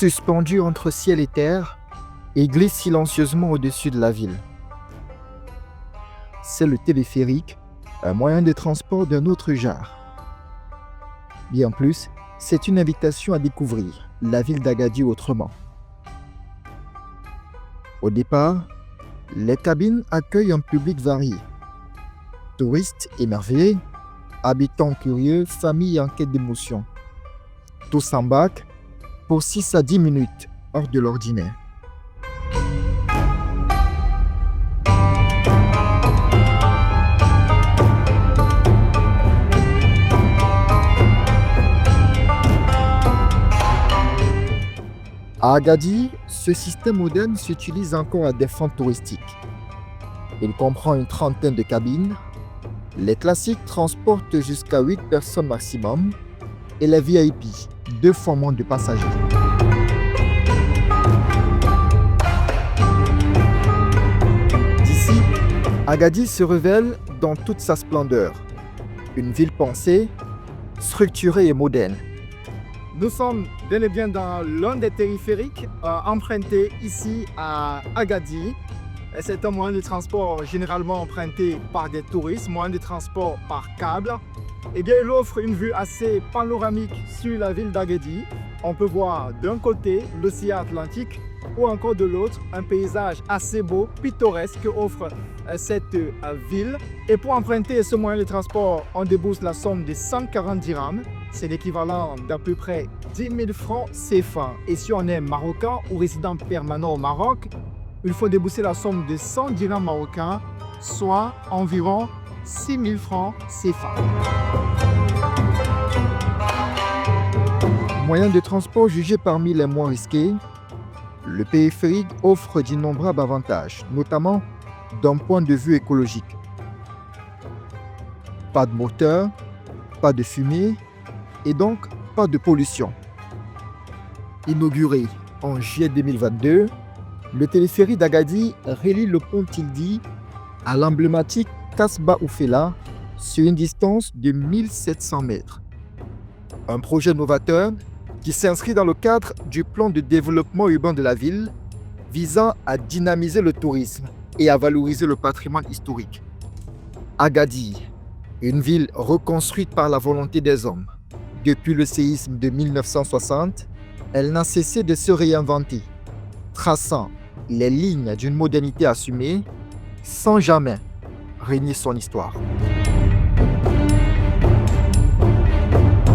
suspendu entre ciel et terre, et glisse silencieusement au-dessus de la ville. C'est le téléphérique, un moyen de transport d'un autre genre. Bien plus, c'est une invitation à découvrir la ville d'Agadir autrement. Au départ, les cabines accueillent un public varié. Touristes émerveillés, habitants curieux, familles en quête d'émotion. Tous s'embarquent pour 6 à 10 minutes hors de l'ordinaire. À Agadir, ce système moderne s'utilise encore à des fins touristiques. Il comprend une trentaine de cabines. Les classiques transportent jusqu'à 8 personnes maximum et les VIP, 2 fois moins de passagers. D'ici, Agadir se révèle dans toute sa splendeur. Une ville pensée, structurée et moderne. Nous sommes bel et bien dans l'un des téléphériques empruntés ici à Agadir. C'est un moyen de transport généralement emprunté par des touristes, moyen de transport par câble. Eh bien, il offre une vue assez panoramique sur la ville d'Agadir. On peut voir d'un côté l'océan Atlantique ou encore de l'autre un paysage assez beau, pittoresque que offre cette ville. Et pour emprunter ce moyen de transport, on débourse la somme de 140 dirhams. C'est l'équivalent d'à peu près 10 000 francs CFA. Et si on est marocain ou résident permanent au Maroc, il faut débourser la somme de 100 dirhams marocains, soit environ 6 000 francs CFA. Moyen de transport jugé parmi les moins risqués, le téléphérique offre d'innombrables avantages, notamment d'un point de vue écologique. Pas de moteur, pas de fumée et donc pas de pollution. Inauguré en juillet 2022, le téléphérique d'Agadir relie le pont Tildi à l'emblématique Kasbah Oufella sur une distance de 1700 mètres. Un projet novateur qui s'inscrit dans le cadre du plan de développement urbain de la ville visant à dynamiser le tourisme et à valoriser le patrimoine historique. Agadir, une ville reconstruite par la volonté des hommes. Depuis le séisme de 1960, elle n'a cessé de se réinventer, traçant les lignes d'une modernité assumée sans jamais renier son histoire.